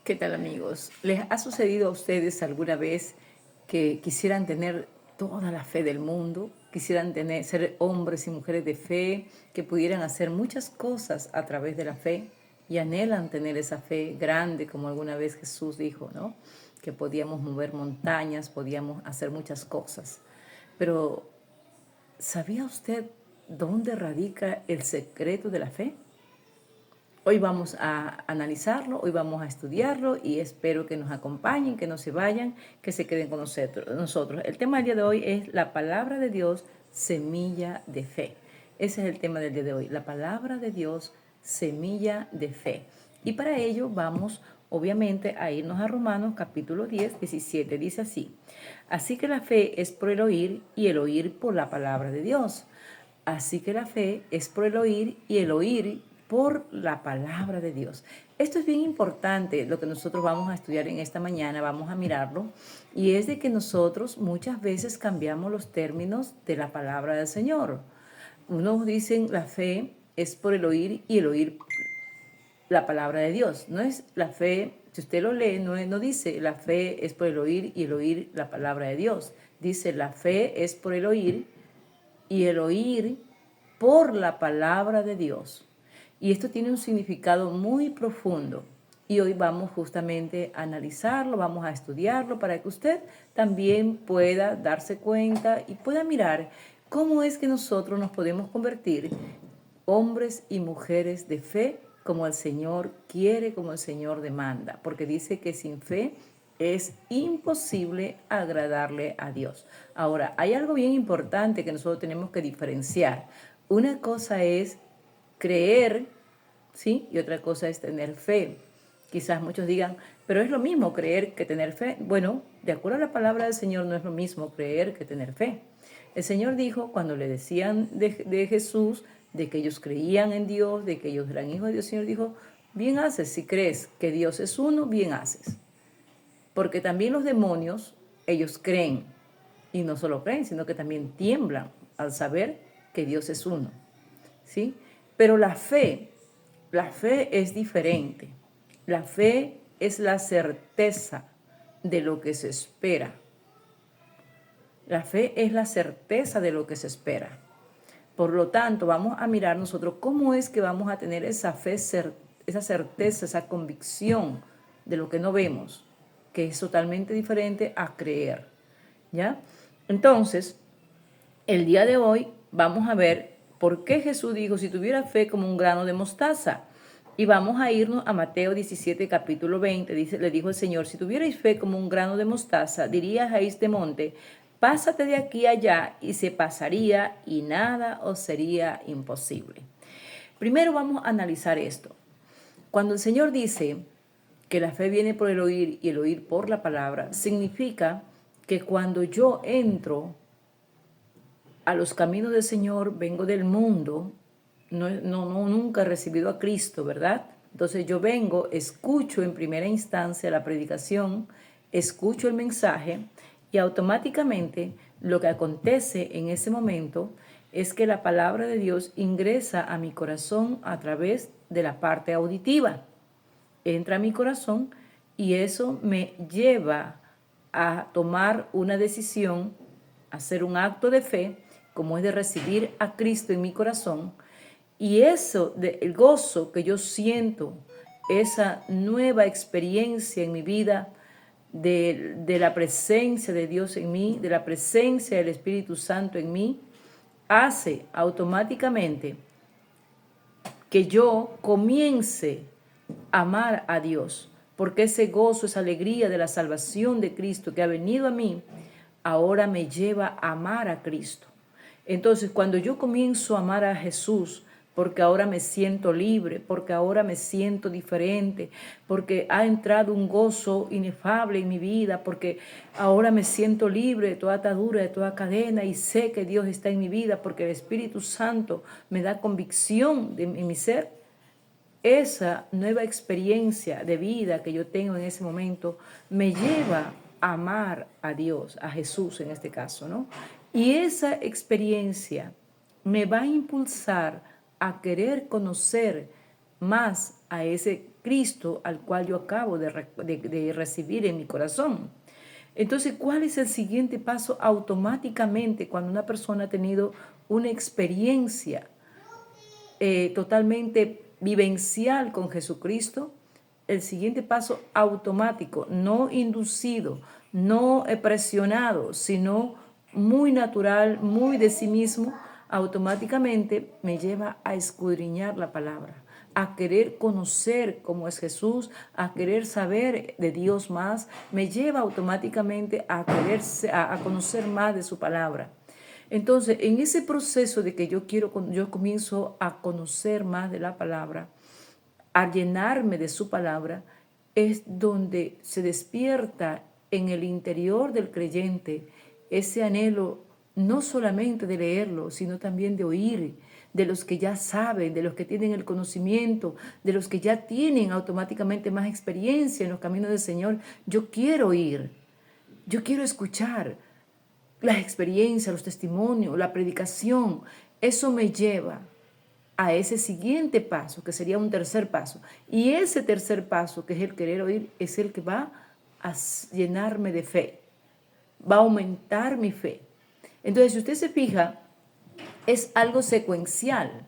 ¿Qué tal, amigos? ¿Les ha sucedido a ustedes alguna vez que quisieran tener toda la fe del mundo? Quisieran ser hombres y mujeres de fe, que pudieran hacer muchas cosas a través de la fe y anhelan tener esa fe grande, como alguna vez Jesús dijo, ¿no? Que podíamos mover montañas, podíamos hacer muchas cosas. Pero, ¿sabía usted dónde radica el secreto de la fe? Hoy vamos a analizarlo, hoy vamos a estudiarlo y espero que nos acompañen, que no se vayan, que se queden con nosotros. El tema del día de hoy es la palabra de Dios, semilla de fe. Ese es el tema del día de hoy, la palabra de Dios, semilla de fe. Y para ello vamos obviamente a irnos a Romanos capítulo 10, 17. Dice así: así que la fe es por el oír y el oír por la palabra de Dios. Así que la fe es por el oír y el oír por la palabra de Dios. Esto es bien importante, lo que nosotros vamos a estudiar en esta mañana, vamos a mirarlo, y es de que nosotros muchas veces cambiamos los términos de la palabra del Señor. Unos dicen la fe es por el oír y el oír la palabra de Dios. No es la fe, si usted lo lee, no dice la fe es por el oír y el oír la palabra de Dios. Dice la fe es por el oír y el oír por la palabra de Dios. Y esto tiene un significado muy profundo. Y hoy vamos justamente a analizarlo, vamos a estudiarlo para que usted también pueda darse cuenta y pueda mirar cómo es que nosotros nos podemos convertir hombres y mujeres de fe como el Señor quiere, como el Señor demanda, porque dice que sin fe es imposible agradarle a Dios. Ahora, hay algo bien importante que nosotros tenemos que diferenciar. Una cosa es creer, ¿sí? Y otra cosa es tener fe. Quizás muchos digan, pero es lo mismo creer que tener fe. Bueno, de acuerdo a la palabra del Señor, no es lo mismo creer que tener fe. El Señor dijo, cuando le decían de Jesús, de que ellos creían en Dios, de que ellos eran hijos de Dios, el Señor dijo, bien haces, si crees que Dios es uno, bien haces. Porque también los demonios, ellos creen, y no solo creen, sino que también tiemblan al saber que Dios es uno, ¿sí? Pero la fe es diferente. La fe es la certeza de lo que se espera. La fe es la certeza de lo que se espera. Por lo tanto, vamos a mirar nosotros cómo es que vamos a tener esa fe, esa certeza, esa convicción de lo que no vemos, que es totalmente diferente a creer, ¿ya? Entonces, el día de hoy vamos a ver por qué Jesús dijo, si tuviera fe como un grano de mostaza. Y vamos a irnos a Mateo 17, capítulo 20. Dice, le dijo el Señor, si tuvierais fe como un grano de mostaza, dirías a este monte, pásate de aquí a allá, y se pasaría, y nada os sería imposible. Primero vamos a analizar esto. Cuando el Señor dice que la fe viene por el oír y el oír por la palabra, significa que cuando yo entro a los caminos del Señor, vengo del mundo, nunca he recibido a Cristo, ¿verdad? Entonces yo vengo, escucho en primera instancia la predicación, escucho el mensaje y automáticamente lo que acontece en ese momento es que la palabra de Dios ingresa a mi corazón a través de la parte auditiva. Entra a mi corazón y eso me lleva a tomar una decisión, a hacer un acto de fe, como es de recibir a Cristo en mi corazón. Y eso, el gozo que yo siento, esa nueva experiencia en mi vida, de la presencia de Dios en mí, de la presencia del Espíritu Santo en mí, hace automáticamente que yo comience a amar a Dios, porque ese gozo, esa alegría de la salvación de Cristo que ha venido a mí, ahora me lleva a amar a Cristo. Entonces, cuando yo comienzo a amar a Jesús, porque ahora me siento libre, porque ahora me siento diferente, porque ha entrado un gozo inefable en mi vida, porque ahora me siento libre de toda atadura, de toda cadena, y sé que Dios está en mi vida, porque el Espíritu Santo me da convicción en mi ser. Esa nueva experiencia de vida que yo tengo en ese momento me lleva a amar a Dios, a Jesús en este caso, ¿no? Y esa experiencia me va a impulsar a querer conocer más a ese Cristo al cual yo acabo de recibir en mi corazón. Entonces, ¿cuál es el siguiente paso automáticamente cuando una persona ha tenido una experiencia totalmente vivencial con Jesucristo? El siguiente paso automático, no inducido, no presionado, sino muy natural, muy de sí mismo, automáticamente me lleva a escudriñar la palabra, a querer conocer cómo es Jesús, a querer saber de Dios más, me lleva automáticamente a querer a conocer más de su palabra. Entonces, en ese proceso de que yo comienzo a conocer más de la palabra, a llenarme de su palabra, es donde se despierta en el interior del creyente ese anhelo no solamente de leerlo, sino también de oír, de los que ya saben, de los que tienen el conocimiento, de los que ya tienen automáticamente más experiencia en los caminos del Señor. Yo quiero oír, yo quiero escuchar las experiencias, los testimonios, la predicación. Eso me lleva a ese siguiente paso, que sería un tercer paso. Y ese tercer paso, que es el querer oír, es el que va a llenarme de fe, va a aumentar mi fe. Entonces, si usted se fija, es algo secuencial.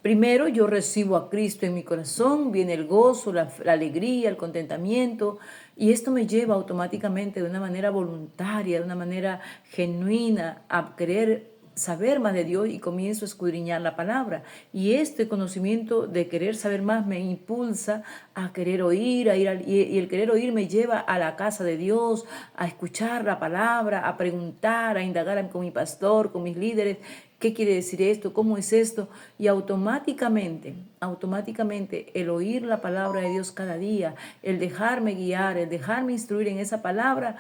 Primero yo recibo a Cristo en mi corazón, viene el gozo, la alegría, el contentamiento, y esto me lleva automáticamente de una manera voluntaria, de una manera genuina a querer saber más de Dios y comienzo a escudriñar la palabra. Y este conocimiento de querer saber más me impulsa a querer oír, y el querer oír me lleva a la casa de Dios, a escuchar la palabra, a preguntar, a indagar con mi pastor, con mis líderes. ¿Qué quiere decir esto? ¿Cómo es esto? Y automáticamente el oír la palabra de Dios cada día, el dejarme guiar, el dejarme instruir en esa palabra,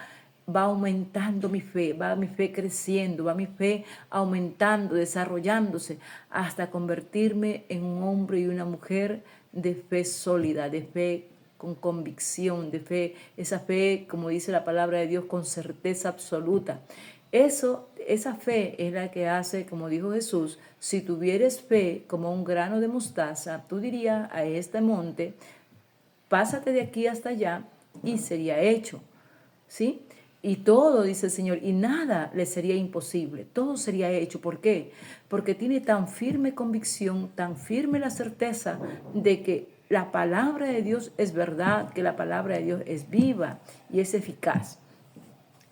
va aumentando mi fe, va mi fe creciendo, va mi fe aumentando, desarrollándose, hasta convertirme en un hombre y una mujer de fe sólida, de fe con convicción, de fe, esa fe, como dice la palabra de Dios, con certeza absoluta. Esa fe es la que hace, como dijo Jesús, si tuvieres fe como un grano de mostaza, tú dirías a este monte, pásate de aquí hasta allá y sería hecho, ¿sí? Y todo, dice el Señor, y nada le sería imposible, todo sería hecho. ¿Por qué? Porque tiene tan firme convicción, tan firme la certeza de que la palabra de Dios es verdad, que la palabra de Dios es viva y es eficaz.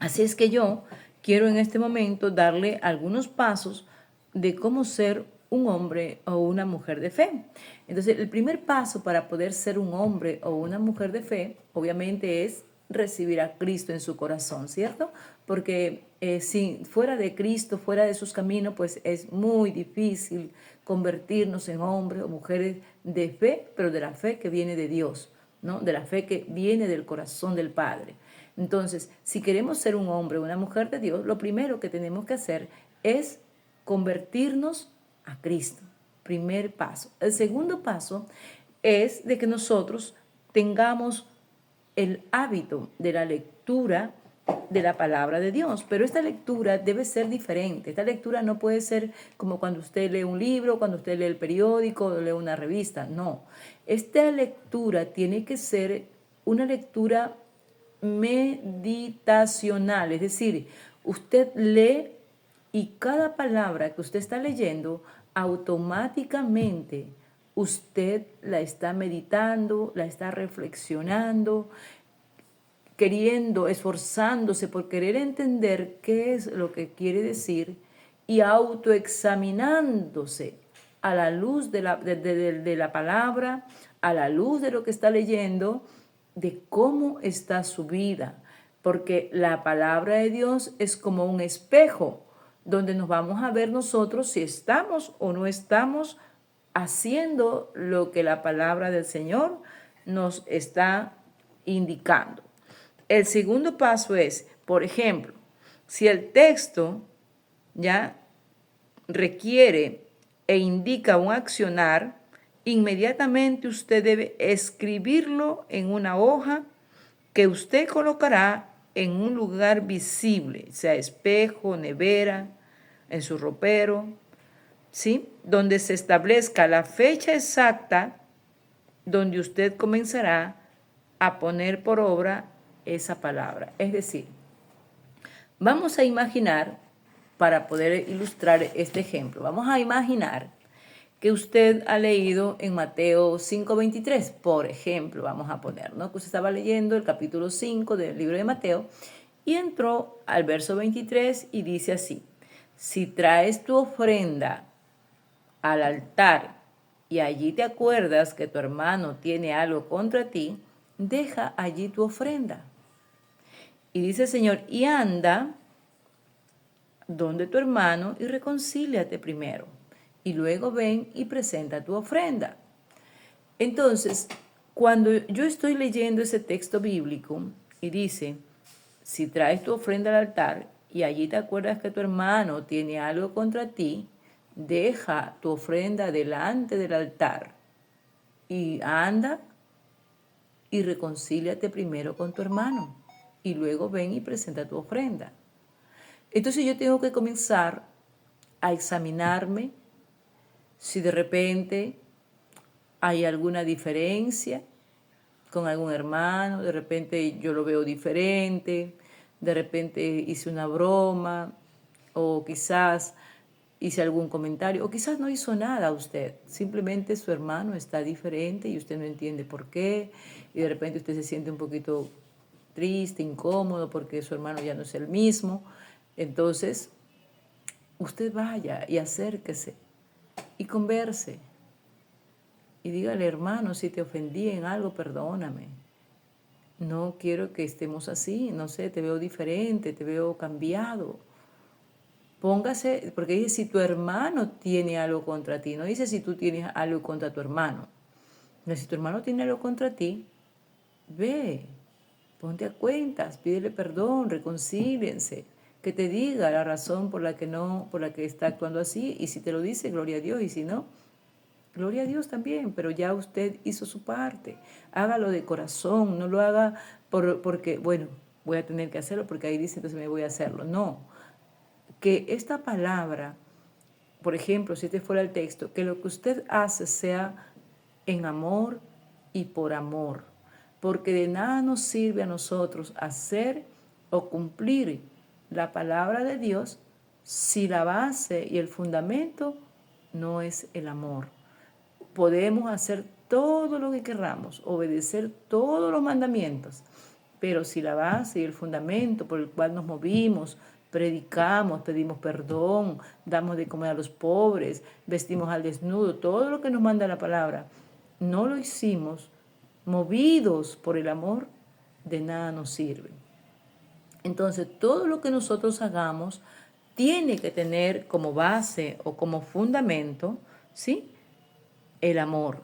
Así es que yo quiero en este momento darle algunos pasos de cómo ser un hombre o una mujer de fe. Entonces, el primer paso para poder ser un hombre o una mujer de fe, obviamente, es recibir a Cristo en su corazón, ¿cierto? Porque si fuera de Cristo, fuera de sus caminos, pues es muy difícil convertirnos en hombres o mujeres de fe, pero de la fe que viene de Dios, ¿no? De la fe que viene del corazón del Padre. Entonces, si queremos ser un hombre o una mujer de Dios, lo primero que tenemos que hacer es convertirnos a Cristo. Primer paso. El segundo paso es de que nosotros tengamos el hábito de la lectura de la palabra de Dios, pero esta lectura debe ser diferente. Esta lectura no puede ser como cuando usted lee un libro, cuando usted lee el periódico o lee una revista, no. Esta lectura tiene que ser una lectura meditacional, es decir, usted lee y cada palabra que usted está leyendo, automáticamente usted la está meditando, la está reflexionando, queriendo, esforzándose por querer entender qué es lo que quiere decir y autoexaminándose a la luz de la palabra, a la luz de lo que está leyendo, de cómo está su vida. Porque la palabra de Dios es como un espejo donde nos vamos a ver nosotros si estamos o no estamos haciendo lo que la palabra del Señor nos está indicando. El segundo paso es, por ejemplo, si el texto ya requiere e indica un accionar, inmediatamente usted debe escribirlo en una hoja que usted colocará en un lugar visible, sea espejo, nevera, en su ropero, ¿sí? Donde se establezca la fecha exacta donde usted comenzará a poner por obra esa palabra. Es decir, vamos a imaginar, para poder ilustrar este ejemplo, vamos a imaginar que usted ha leído en Mateo 5:23, por ejemplo, vamos a poner, ¿no? Que usted estaba leyendo el capítulo 5 del libro de Mateo y entró al verso 23 y dice así: si traes tu ofrenda al altar y allí te acuerdas que tu hermano tiene algo contra ti, deja allí tu ofrenda. Y dice el Señor, y anda donde tu hermano y reconcíliate primero. Y luego ven y presenta tu ofrenda. Entonces, cuando yo estoy leyendo ese texto bíblico y dice, si traes tu ofrenda al altar y allí te acuerdas que tu hermano tiene algo contra ti, deja tu ofrenda delante del altar y anda y reconcíliate primero con tu hermano y luego ven y presenta tu ofrenda. Entonces yo tengo que comenzar a examinarme si de repente hay alguna diferencia con algún hermano, de repente yo lo veo diferente, de repente hice una broma o quizás hice algún comentario o quizás no hizo nada usted, simplemente su hermano está diferente y usted no entiende por qué y de repente usted se siente un poquito triste, incómodo porque su hermano ya no es el mismo. Entonces, usted vaya y acérquese y converse y dígale, hermano, si te ofendí en algo, perdóname. No quiero que estemos así, no sé, te veo diferente, te veo cambiado. Póngase, porque dice si tu hermano tiene algo contra ti, no dice si tú tienes algo contra tu hermano. No, si tu hermano tiene algo contra ti, ve, ponte a cuentas, pídele perdón, reconcíliense, que te diga la razón por la que no, por la que está actuando así, y si te lo dice, gloria a Dios, y si no, gloria a Dios también, pero ya usted hizo su parte. Hágalo de corazón, no lo haga porque, bueno, voy a tener que hacerlo porque ahí dice, entonces me voy a hacerlo. No, que esta palabra, por ejemplo, si este fuera el texto, que lo que usted hace sea en amor y por amor, porque de nada nos sirve a nosotros hacer o cumplir la palabra de Dios si la base y el fundamento no es el amor. Podemos hacer todo lo que querramos, obedecer todos los mandamientos, pero si la base y el fundamento por el cual nos movimos, predicamos, pedimos perdón, damos de comer a los pobres, vestimos al desnudo, todo lo que nos manda la palabra, no lo hicimos movidos por el amor, de nada nos sirve. Entonces, todo lo que nosotros hagamos tiene que tener como base o como fundamento, ¿sí?, el amor,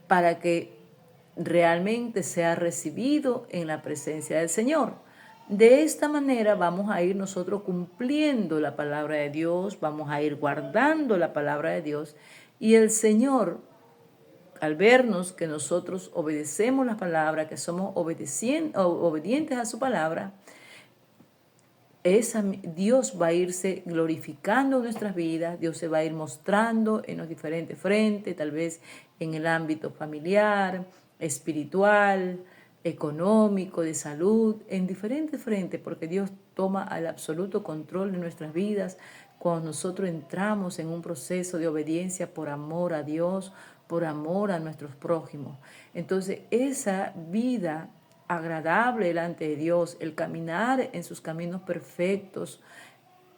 para que realmente sea recibido en la presencia del Señor. De esta manera vamos a ir nosotros cumpliendo la palabra de Dios, vamos a ir guardando la palabra de Dios y el Señor, al vernos que nosotros obedecemos la palabra, que somos obedientes a su palabra, Dios va a irse glorificando en nuestras vidas, Dios se va a ir mostrando en los diferentes frentes, tal vez en el ámbito familiar, espiritual, económico, de salud, en diferentes frentes, porque Dios toma el absoluto control de nuestras vidas cuando nosotros entramos en un proceso de obediencia por amor a Dios, por amor a nuestros prójimos. Entonces, esa vida agradable delante de Dios, el caminar en sus caminos perfectos,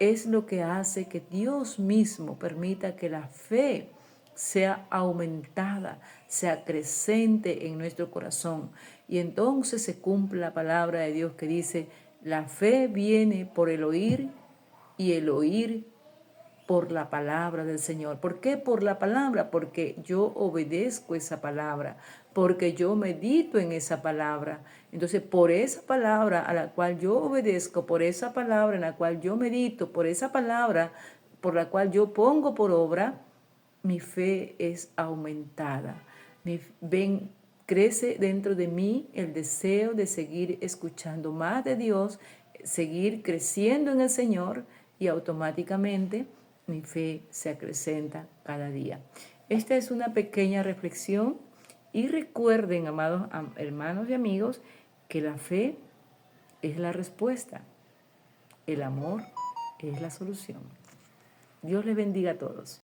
es lo que hace que Dios mismo permita que la fe sea aumentada, sea creciente en nuestro corazón. Y entonces se cumple la palabra de Dios que dice, la fe viene por el oír y el oír por la palabra del Señor. ¿Por qué por la palabra? Porque yo obedezco esa palabra, porque yo medito en esa palabra. Entonces, por esa palabra a la cual yo obedezco, por esa palabra en la cual yo medito, por esa palabra por la cual yo pongo por obra, mi fe es aumentada. Crece dentro de mí el deseo de seguir escuchando más de Dios, seguir creciendo en el Señor y automáticamente mi fe se acrecenta cada día. Esta es una pequeña reflexión Y recuerden, amados hermanos y amigos, que la fe es la respuesta, el amor es la solución. Dios les bendiga a todos.